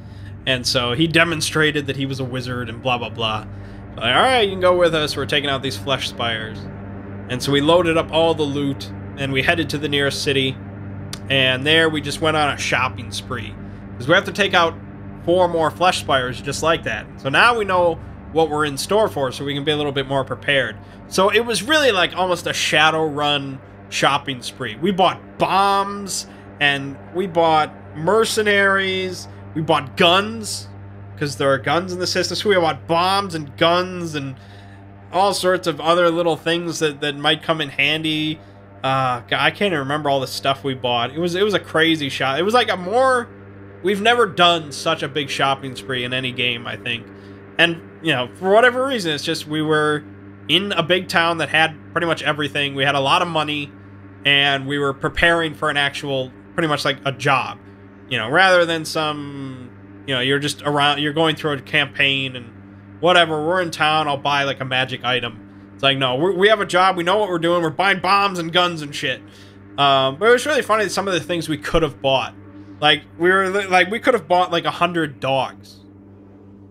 And so he demonstrated that he was a wizard and blah, blah, blah. So like, all right, you can go with us. We're taking out these flesh spires. And so we loaded up all the loot, and we headed to the nearest city. And there we just went on a shopping spree. Because we have to take out 4 more flesh spires just like that. So now we know what we're in store for, so we can be a little bit more prepared. So it was really like almost a Shadowrun shopping spree. We bought bombs, and we bought mercenaries, we bought guns, because there are guns in the system. So we bought bombs and guns and all sorts of other little things that might come in handy. I can't even remember all the stuff we bought. It was a crazy shop. It was like we've never done such a big shopping spree in any game, I think. And, for whatever reason, it's just we were in a big town that had pretty much everything. We had a lot of money, and we were preparing for an actual, pretty much like a job. Rather than some, you're just around, you're going through a campaign and whatever, we're in town, I'll buy like a magic item. It's like, no, we have a job, we know what we're doing, we're buying bombs and guns and shit. But it was really funny, some of the things we could have bought. Like, we could have bought like 100 dogs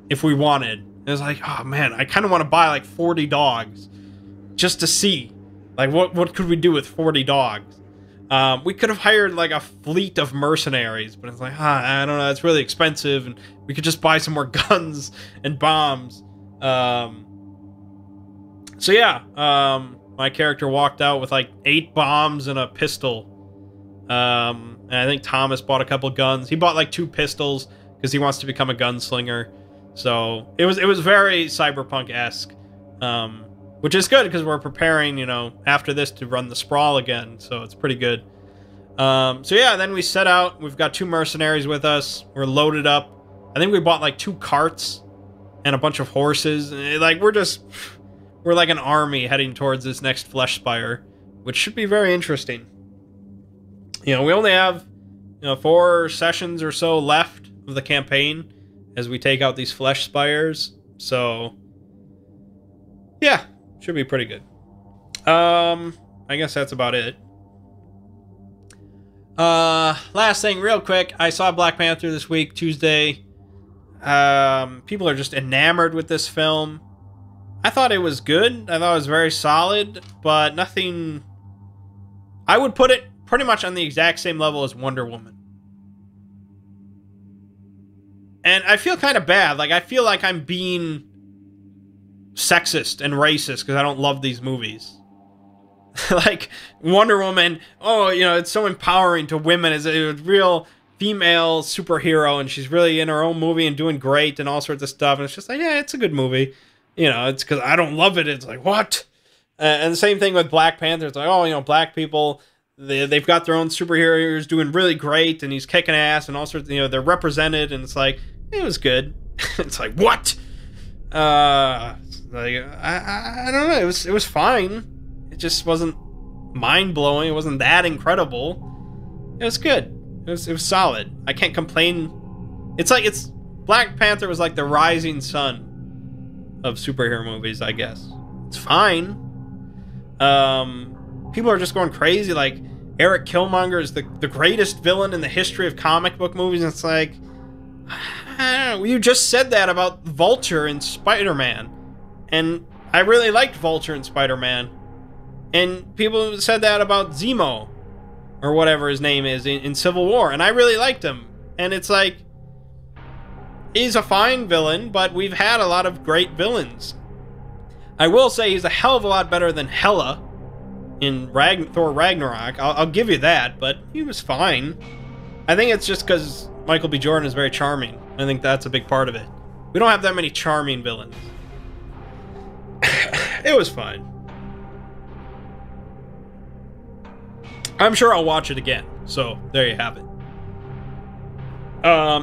if we wanted. It was like, oh man, I kind of want to buy like 40 dogs just to see, like, what could we do with 40 dogs? We could have hired like a fleet of mercenaries, but it's like, I don't know, it's really expensive, and we could just buy some more guns and bombs. So yeah, my character walked out with like 8 bombs and a pistol. And I think Thomas bought a couple guns. He bought like 2 pistols because he wants to become a gunslinger. So it was very cyberpunk-esque, which is good because we're preparing, after this to run the Sprawl again. So it's pretty good. So yeah, then we set out. We've got 2 mercenaries with us. We're loaded up. I think we bought like 2 carts and a bunch of horses. Like we're like an army heading towards this next flesh spire, which should be very interesting. We only have 4 sessions or so left of the campaign as we take out these flesh spires. So yeah, should be pretty good. I guess that's about it. Last thing real quick, I saw Black Panther this week, Tuesday. People are just enamored with this film. I thought it was good. I thought it was very solid, but nothing... I would put it pretty much on the exact same level as Wonder Woman. And I feel kind of bad. Like, I feel like I'm being sexist and racist because I don't love these movies. Like, Wonder Woman, it's so empowering to women as a real female superhero, and she's really in her own movie and doing great and all sorts of stuff. And it's just like, yeah, it's a good movie. It's because I don't love it. It's like, what? And the same thing with Black Panther. It's like, black people... They've got their own superheroes doing really great, and he's kicking ass, and all sorts. They're represented, and it's like it was good. It's like what? I don't know. It was fine. It just wasn't mind blowing. It wasn't that incredible. It was good. It was solid. I can't complain. It's Black Panther was like the rising sun of superhero movies, I guess. It's fine. People are just going crazy, like Eric Killmonger is the greatest villain in the history of comic book movies, and it's like, I don't know, you just said that about Vulture in Spider-Man, and I really liked Vulture in Spider-Man, and people said that about Zemo, or whatever his name is, in Civil War, and I really liked him, and it's like, he's a fine villain, but we've had a lot of great villains. I will say he's a hell of a lot better than Hela in Thor Ragnarok. I'll give you that, but he was fine. I think it's just because Michael B. Jordan is very charming. I think that's a big part of it. We don't have that many charming villains. It was fine. I'm sure I'll watch it again. So, there you have it.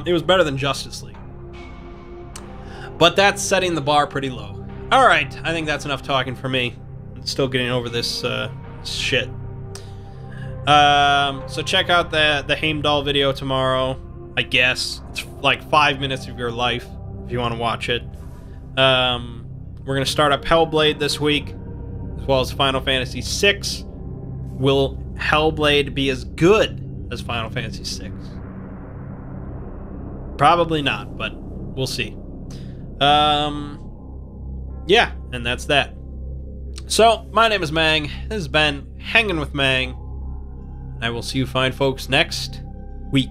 It was better than Justice League. But that's setting the bar pretty low. Alright, I think that's enough talking for me. I'm still getting over this shit. So check out the Heimdall video tomorrow, I guess. It's like 5 minutes of your life, if you want to watch it. We're going to start up Hellblade this week, as well as Final Fantasy VI. Will Hellblade be as good as Final Fantasy VI? Probably not, but we'll see. Yeah, and that's that. So, my name is Mangg. This has been Hanging with Mangg. I will see you fine folks next week.